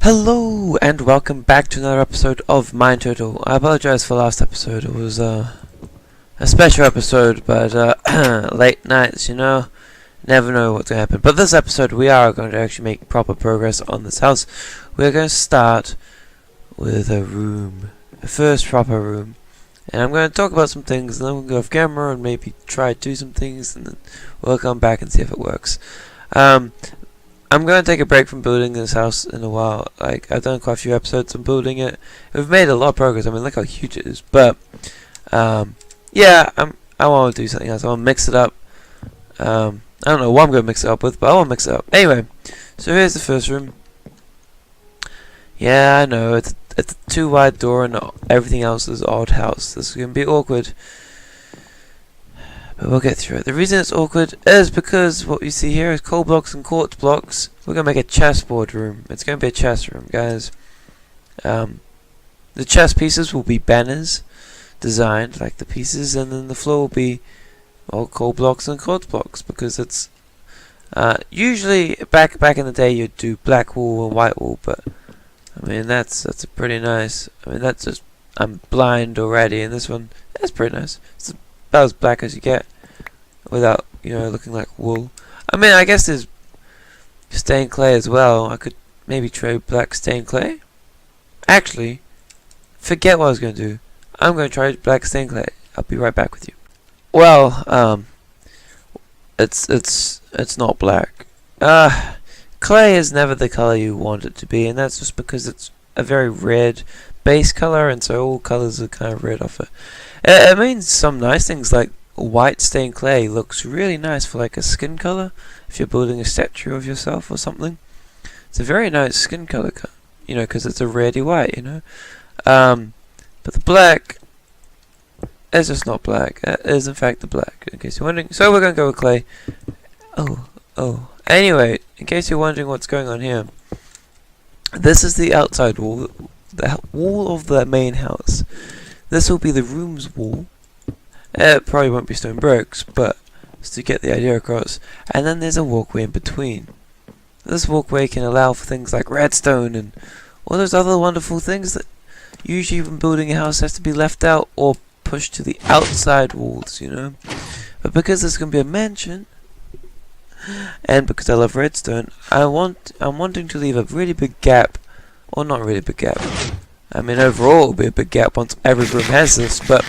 Hello and welcome back to another episode of MineTurtle. I apologize for last episode. It was a special episode, but late nights, never know what's going to happen. But this episode we are going to actually make proper progress on this house. We're going to start with a room, a first proper room. And I'm going to talk about some things, and then we'll go off camera and maybe try to do some things, and then we'll come back and see if it works. I'm going to take a break from building this house in a while. Like, I've done quite a few episodes on building it. We've made a lot of progress. I mean, look how huge it is. But, yeah, I want to do something else. I want to mix it up. I don't know what I'm going to mix it up with, but I want to mix it up. Anyway, so here's the first room. Yeah, I know, it's a too wide door and everything else is odd house. This is going to be awkward. But we'll get through it. The reason it's awkward is because what you see here is coal blocks and quartz blocks. We're going to make a chessboard room. It's going to be a chess room, guys. The chess pieces will be banners designed like the pieces, and then the floor will be all coal blocks and quartz blocks, because it's usually back in the day you'd do black wool and white wool, but I mean that's a pretty nice. I mean that's just, I'm blind already, and this one that's pretty nice. It's about as black as you get without, looking like wool. I mean, I guess there's stained clay as well. I could maybe trade black stained clay. Actually, forget what I was going to do. I'm going to try black stained clay. I'll be right back with you. Well, it's not black. Clay is never the color you want it to be, and that's just because it's a very red base color, and so all colors are kind of red off it. It means some nice things, like white stained clay looks really nice for like a skin color if you're building a statue of yourself or something. It's a very nice skin color, because it's a reddy white, But the black is just not black. It is in fact the black, in case you're wondering. So we're going to go with clay. Oh. Anyway, in case you're wondering what's going on here, this is the outside wall, the wall of the main house. This will be the room's wall. It probably won't be stone bricks, but just to get the idea across. And then there's a walkway in between. This walkway can allow for things like redstone and all those other wonderful things that usually when building a house has to be left out or pushed to the outside walls, But because this is going to be a mansion, and because I love redstone, I'm wanting to leave a really big gap, or not really big gap. I mean, overall it'll be a big gap once every room has this, but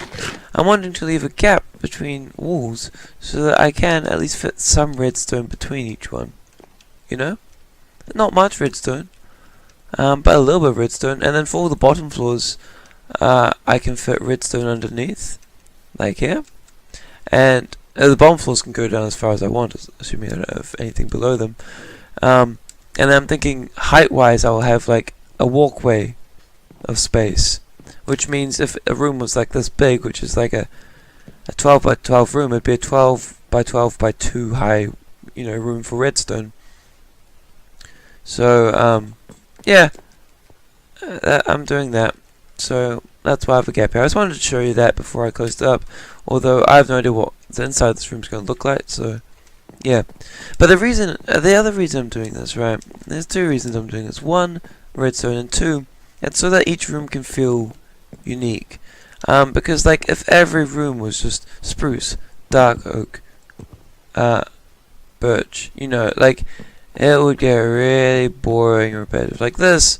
I'm wanting to leave a gap between walls so that I can at least fit some redstone between each one. Not much redstone, but a little bit of redstone, and then for all the bottom floors, I can fit redstone underneath, like here, and the bottom floors can go down as far as I want, assuming I don't have anything below them. And I'm thinking height-wise, I'll have like a walkway of space, which means if a room was like this big, which is like a 12 by 12 room, it'd be a 12 by 12 by 2 high, room for redstone. So, yeah, I'm doing that. So that's why I have a gap here. I just wanted to show you that before I closed it up, although I have no idea what the inside of this room is going to look like, so yeah. But the other reason I'm doing this, right, there's two reasons I'm doing this. One, redstone, and two, it's so that each room can feel unique. Because like if every room was just spruce, dark oak, birch, like it would get really boring and repetitive. Like this,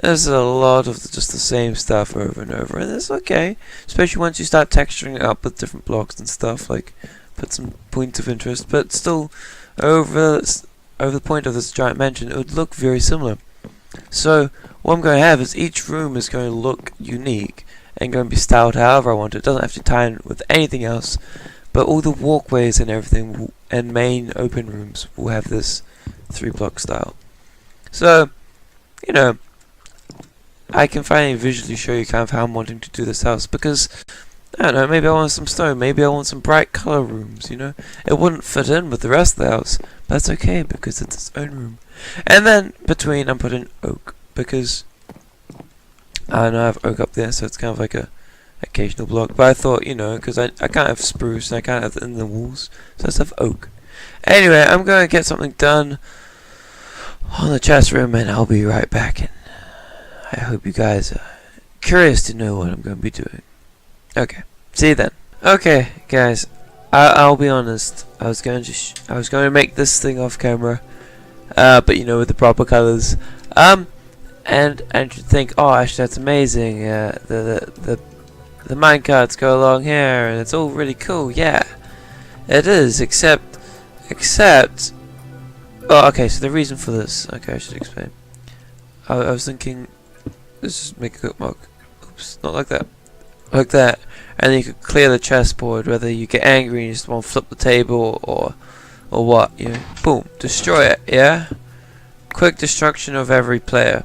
there's a lot of just the same stuff over and over, and it's okay, especially once you start texturing it up with different blocks and stuff, like put some points of interest, but still over the point of this giant mansion it would look very similar. So what I'm going to have is each room is going to look unique and going to be styled however I want it. It doesn't have to tie in with anything else, but all the walkways and everything and main open rooms will have this 3-block style. So I can finally visually show you kind of how I'm wanting to do this house, because I don't know, maybe I want some stone, maybe I want some bright color rooms, It wouldn't fit in with the rest of the house, but that's okay because it's its own room. And then between I'm putting oak, because I know I have oak up there, so it's kind of like a occasional block, but I thought, because I can't have spruce and I can't have it in the walls, so let's have oak. Anyway, I'm going to get something done on the chest room, and I'll be right back. And I hope you guys are curious to know what I'm going to be doing. Okay, see you then. Okay, guys, I'll be honest. I was going to make this thing off camera, but you know, with the proper colors. And you think, oh, actually, that's amazing. The minecarts go along here, and it's all really cool. Yeah, it is. Except. Oh, okay. So the reason for this. Okay, I should explain. I was thinking, let's just make a quick mark. Oops, not like that. Like that, and then you could clear the chessboard. Whether you get angry and you just want to flip the table, or what, you know, boom, destroy it. Yeah, quick destruction of every player.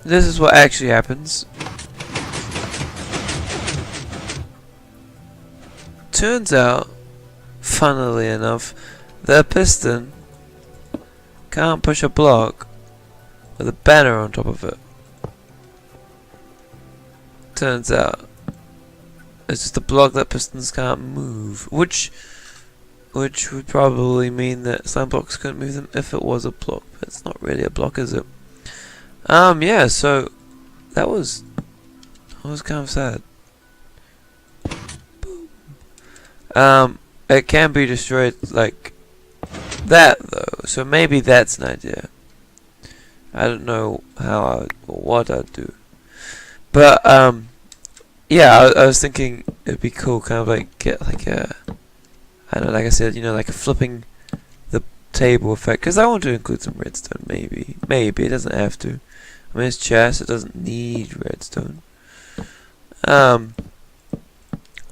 This is what actually happens. Turns out, funnily enough, the piston can't push a block with a banner on top of it. Turns out, it's just a block that pistons can't move, which would probably mean that slime blocks couldn't move them if it was a block, but it's not really a block, is it? Yeah, so that was kind of sad. It can be destroyed like that though, so maybe that's an idea. I don't know how or what I'd do, but yeah, I was thinking it'd be cool, kind of like get like a, I don't know, like I said, you know, like a flipping the table effect, because I want to include some redstone. Maybe it doesn't have to. I mean, it's chess, it doesn't need redstone. But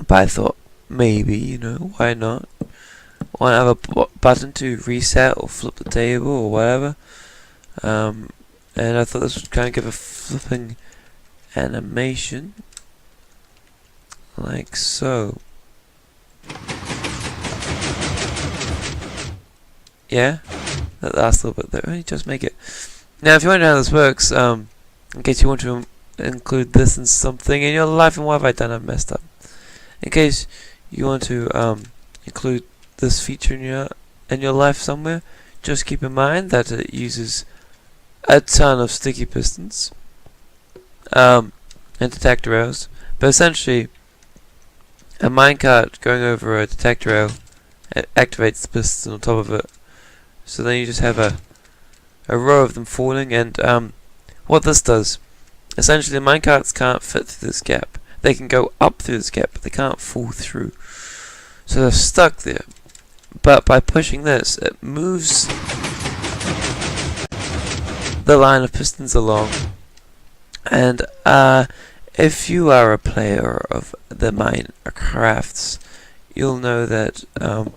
I thought maybe, you know, why not? Why not have a button to reset or flip the table or whatever? And I thought this would kind of give a flipping animation, like so. Yeah, that last little bit there. Only just make it. Now, if you wonder how this works, in case you want to include this in something in your life, and what have I done? I've messed up. In case you want to include this feature in your life somewhere, just keep in mind that it uses a ton of sticky pistons and detector rails. But essentially, a minecart going over a detector rail, it activates the piston on top of it. So then you just have a row of them falling, and what this does, essentially the minecarts can't fit through this gap. They can go up through this gap, but they can't fall through. So they're stuck there. But by pushing this, it moves the line of pistons along. And if you are a player of the Minecrafts, you'll know that oh,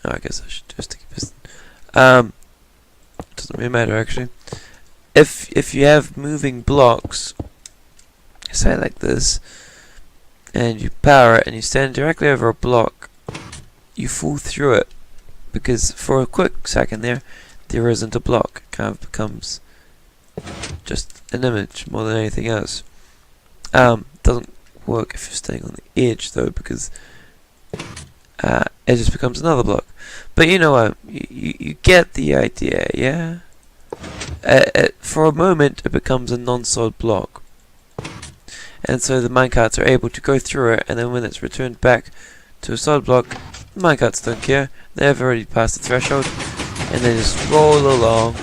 I guess I should do a sticky piston. Doesn't really matter actually. If you have moving blocks, say like this, and you power it and you stand directly over a block, you fall through it, because for a quick second there isn't a block. It kind of becomes just an image more than anything else. Doesn't work if you're staying on the edge though, because it just becomes another block. But you know what, you get the idea, yeah? For a moment it becomes a non-solid block, and so the minecarts are able to go through it, and then when it's returned back to a solid block, the minecarts don't care. They've already passed the threshold, and they just roll along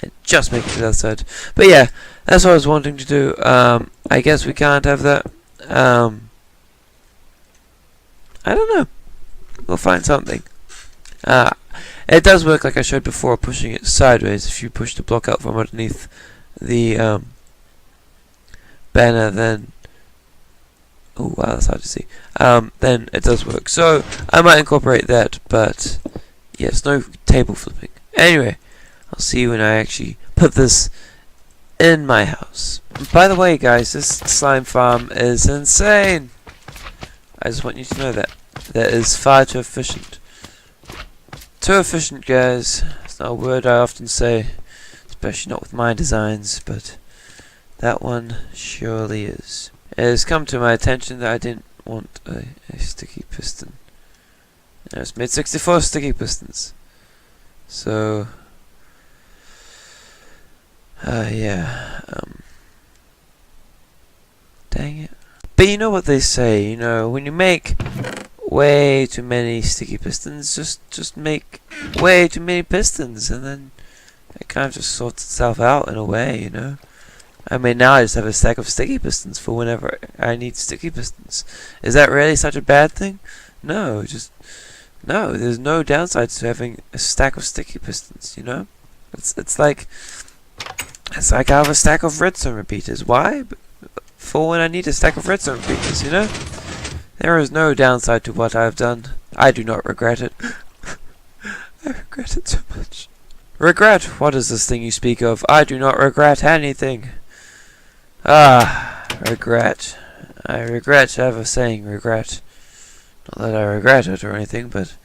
and just make it to the other side. But yeah, that's what I was wanting to do. I guess we can't have that. I don't know. We'll find something. It does work like I showed before, pushing it sideways. If you push the block out from underneath the banner, then oh wow, that's hard to see. Then it does work. So I might incorporate that, but yes, no table flipping. Anyway, I'll see you when I actually put this in my house. By the way, guys, this slime farm is insane. I just want you to know that. That is far too efficient. Too efficient, guys. It's not a word I often say, especially not with my designs, but that one surely is. It has come to my attention that I didn't want a sticky piston. I just made 64 sticky pistons. So, yeah, dang it. But you know what they say, you know, when you make way too many sticky pistons, just make way too many pistons, and then it kind of just sorts itself out in a way, you know. I mean, now I just have a stack of sticky pistons for whenever I need sticky pistons. Is that really such a bad thing? No, no. There's no downside to having a stack of sticky pistons, you know. It's like I have a stack of redstone repeaters. Why? For when I need a stack of redstone repeaters, you know. There is no downside to what I have done. I do not regret it. I regret it so much. Regret? What is this thing you speak of? I do not regret anything. Ah, regret. I regret ever saying regret. Not that I regret it or anything, but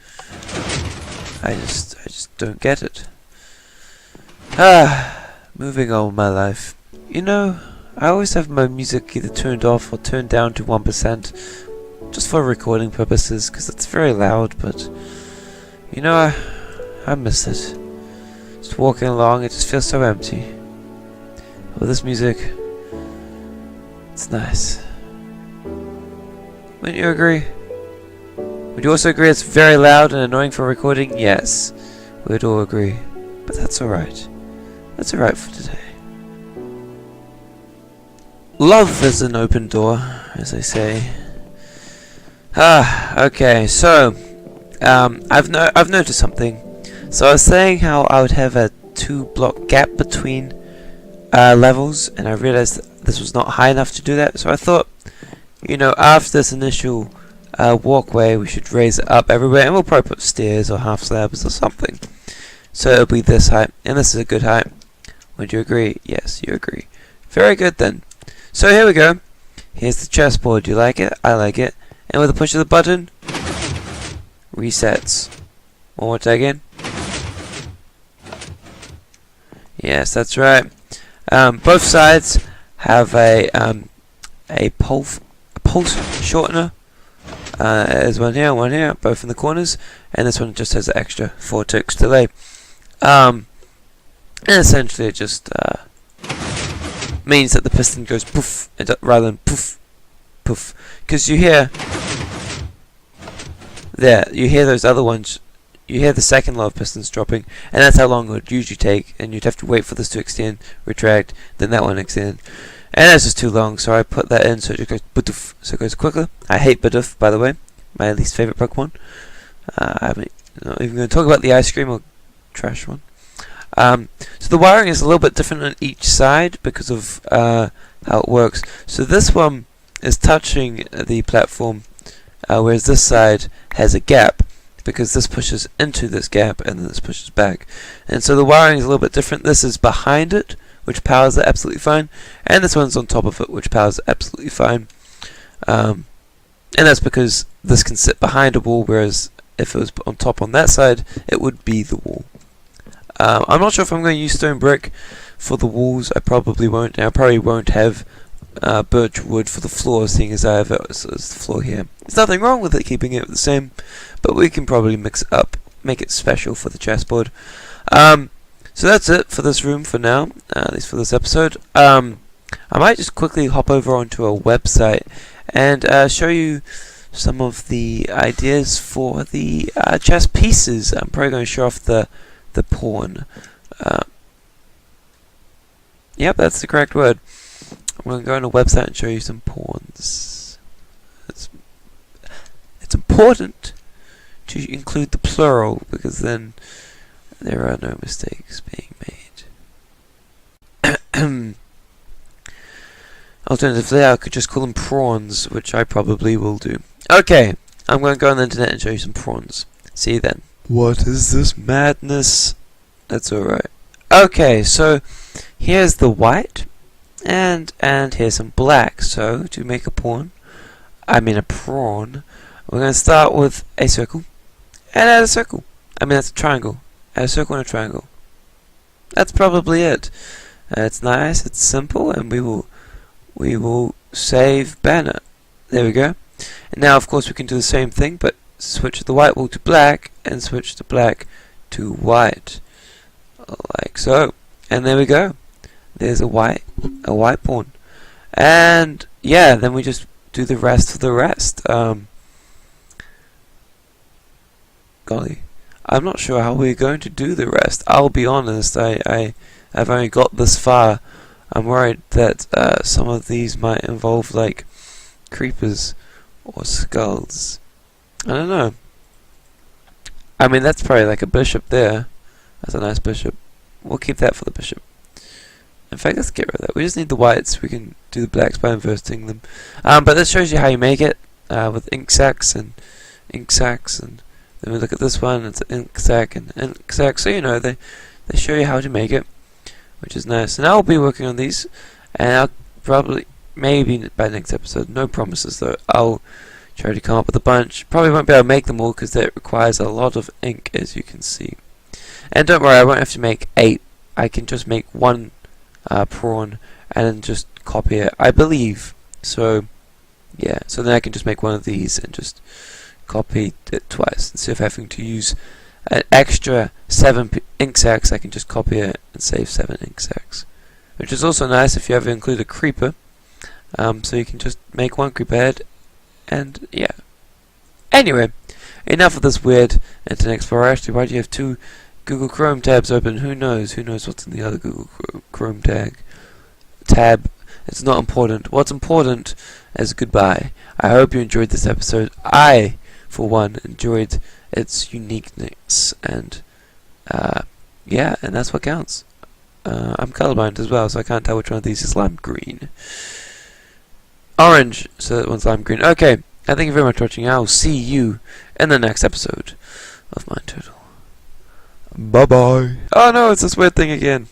I just don't get it. Ah, moving on with my life. You know, I always have my music either turned off or turned down to 1%, just for recording purposes, because it's very loud, but, you know, I miss it. Just walking along, it just feels so empty. With this music, it's nice. Wouldn't you agree? Would you also agree it's very loud and annoying for recording? Yes, we'd all agree. But that's alright. That's alright for today. Love is an open door, as they say. Okay, so I've noticed something. So I was saying how I would have a 2-block gap between levels, and I realized that this was not high enough to do that. So I thought, you know, after this initial walkway, we should raise it up everywhere, and we'll probably put stairs or half slabs or something. So it'll be this height, and this is a good height. Would you agree? Yes, you agree. Very good then. So here we go. Here's the chessboard. Do you like it? I like it. And with a push of the button, resets. One more time again. Yes, that's right. Both sides have a pulse shortener. There's one here, both in the corners, and this one just has an extra 4 ticks delay. And essentially it just means that the piston goes poof rather than poof, poof. Because you hear those other ones. You hear the second lot of pistons dropping, and that's how long it would usually take, and you'd have to wait for this to extend, retract, then that one extend. And that's just too long, so I put that in so it just goes badoof, so it goes quicker. I hate badoof, by the way, my least favorite Pokemon. I'm not even going to talk about the ice cream or trash one. So the wiring is a little bit different on each side because of how it works. So this one is touching the platform, whereas this side has a gap, because this pushes into this gap and then this pushes back. And so the wiring is a little bit different. This is behind it, which powers it absolutely fine, and this one's on top of it, which powers it absolutely fine. And that's because this can sit behind a wall, whereas if it was on top on that side, it would be the wall. I'm not sure if I'm going to use stone brick for the walls. I probably won't. And I probably won't have birch wood for the floor, seeing as I have it as the floor here. There's nothing wrong with it, keeping it the same, but we can probably mix it up, make it special for the chessboard. So that's it for this room for now, at least for this episode. I might just quickly hop over onto a website and show you some of the ideas for the chess pieces. I'm probably going to show off the pawn. Yep, that's the correct word. I'm going to go on a website and show you some pawns. It's important to include the plural, because then there are no mistakes being made. Alternatively, I could just call them prawns, which I probably will do. Okay, I'm going to go on the internet and show you some prawns. See you then. What is this madness? That's alright. Okay, so here's the white, and here's some black. So to make a prawn, we're going to start with a circle, and add a circle. That's a triangle. Add a circle and a triangle. That's probably it. It's nice, it's simple, and we will save banner. There we go. And now, of course, we can do the same thing, but switch the white wall to black and switch the black to white, like so. And there we go. There's a white pawn. And yeah, then we just do the rest of the rest. Golly, I'm not sure how we're going to do the rest. I'll be honest, I've only got this far. I'm worried that some of these might involve like creepers or skulls. I don't know. I mean, that's probably like a bishop there. That's a nice bishop. We'll keep that for the bishop. In fact, let's get rid of that. We just need the whites. We can do the blacks by inverting them. But this shows you how you make it with ink sacs and ink sacs. And then we look at this one. It's an ink sac and ink sac. So you know they show you how to make it, which is nice. And I'll be working on these, and I'll probably maybe by next episode. No promises though. I'll try to come up with a bunch. Probably won't be able to make them all because that requires a lot of ink, as you can see. And don't worry, I won't have to make 8. I can just make one prawn and then just copy it, I believe. So yeah, so then I can just make one of these and just copy it twice instead of having to use an extra 7 ink sacs. I can just copy it and save 7 ink sacs, which is also nice if you ever include a creeper. So you can just make one creeper head, and yeah. Anyway, enough of this weird internet explorer. Actually, why do you have 2 Google Chrome tabs open? Who knows? Who knows what's in the other Google Chrome tab? It's not important. What's important is goodbye. I hope you enjoyed this episode. I, for one, enjoyed its uniqueness, and yeah, and that's what counts. I'm colorblind as well, so I can't tell which one of these is lime green. Orange, so that one's lime green. Okay, I thank you very much for watching. I'll see you in the next episode of MineTurtle. Bye bye. Oh no, it's this weird thing again.